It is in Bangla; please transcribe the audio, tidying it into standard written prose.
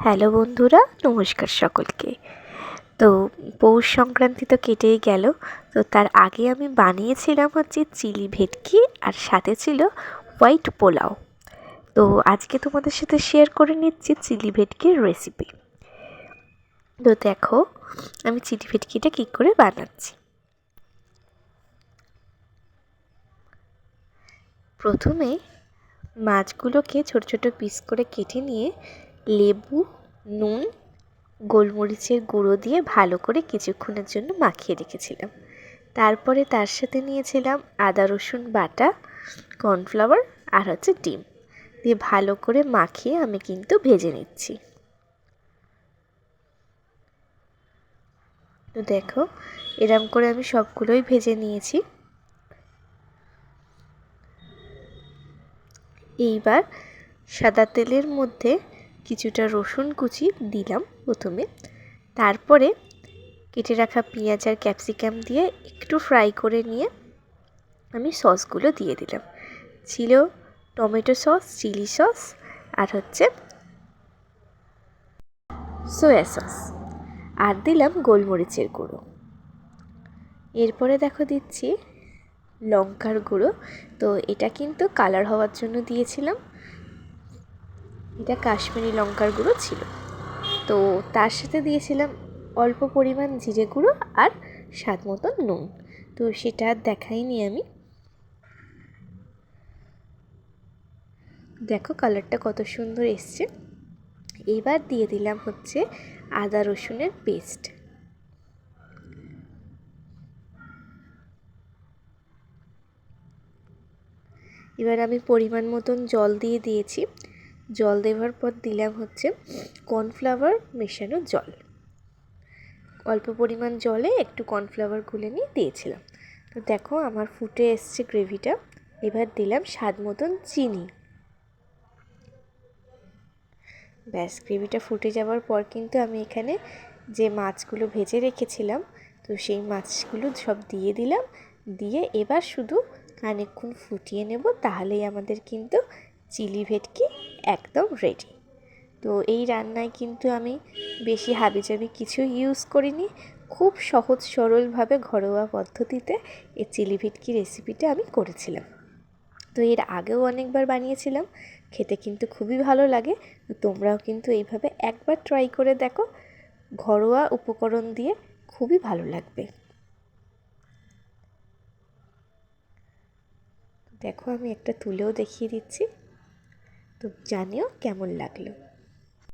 হ্যালো বন্ধুরা, নমস্কার সকলকে। তো পৌষ সংক্রান্তি তো কেটেই গেল। তো তার আগে আমি বানিয়েছিলাম হচ্ছে চিলি ভেটকি, আর সাথে ছিল হোয়াইট পোলাও। তো আজকে তোমাদের সাথে শেয়ার করে নিচ্ছি চিলি ভেটকির রেসিপি। তো দেখো আমি চিলি ভেটকিটা কী করে বানাচ্ছি। প্রথমে মাছগুলোকে ছোট ছোট পিস করে কেটে নিয়ে লেবু, নুন, গোলমরিচের গুঁড়ো দিয়ে ভালো করে কিছুক্ষণের জন্য মাখিয়ে রেখেছিলাম। তারপরে তার সাথে নিয়েছিলাম আদা রসুন বাটা, কর্নফ্লাওয়ার আর হচ্ছে ডিম দিয়ে ভালো করে মাখিয়ে আমি কিন্তু ভেজে নিচ্ছি। তো দেখো এরম করে আমি সবগুলোই ভেজে নিয়েছি। এইবার সাদা তেলের মধ্যে কিছুটা রসুন কুচি দিলাম প্রথমে, তারপরে কেটে রাখা পেঁয়াজ আর ক্যাপসিকাম দিয়ে একটু ফ্রাই করে নিয়ে আমি সসগুলো দিয়ে দিলাম। ছিল টমেটো সস, চিলি সস আর হচ্ছে সয়া সস, আর দিলাম গোলমরিচের গুঁড়ো। এরপরে দেখো দিচ্ছি লঙ্কার গুঁড়ো। তো এটা কিন্তু কালার হওয়ার জন্য দিয়েছিলাম, এটা কাশ্মীরি লঙ্কার গুঁড়ো ছিল। তো তার সাথে দিয়েছিলাম অল্প পরিমাণ জিরে গুঁড়ো আর স্বাদ মতন নুন। তো সেটা আর দেখাইনি আমি। দেখো কালারটা কত সুন্দর এসছে। এবার দিয়ে দিলাম হচ্ছে আদা রসুনের পেস্ট। এবার আমি পরিমাণ মতন জল দিয়ে দিয়েছি। জল দেওয়ার পর দিলাম হচ্ছে কর্নফ্লাওয়ার মেশানো জল। অল্প পরিমাণ জলে একটু কর্নফ্লাওয়ার গুলে নিয়ে দিয়েছিলাম। তো দেখো আমার ফুটে এসছে গ্রেভিটা। এবার দিলাম স্বাদ মতন চিনি। ব্যাস, গ্রেভিটা ফুটে যাওয়ার পর কিন্তু আমি এখানে যে মাছগুলো ভেজে রেখেছিলাম, তো সেই মাছগুলো সব দিয়ে দিলাম। দিয়ে এবার শুধু খানিকক্ষণ ফুটিয়ে নেব, তাহলেই আমাদের কিন্তু চিলি ভেটকি একদম রেডি। তো এই রান্নায় কিন্তু আমি বেশি হাবিজাবি কিছু ইউজ করিনি, খুব সহজ সরলভাবে ঘরোয়া পদ্ধতিতে এই চিলি ভেটকি রেসিপিটা আমি করেছিলাম। তো এর আগেও অনেকবার বানিয়েছিলাম, খেতে কিন্তু খুবই ভালো লাগে। তো তোমরাও কিন্তু এইভাবে একবার ট্রাই করে দেখো, ঘরোয়া উপকরণ দিয়ে খুবই ভালো লাগবে। দেখো আমি একটা তুলেও দেখিয়ে দিচ্ছি, তো জানিও কেমন লাগলো।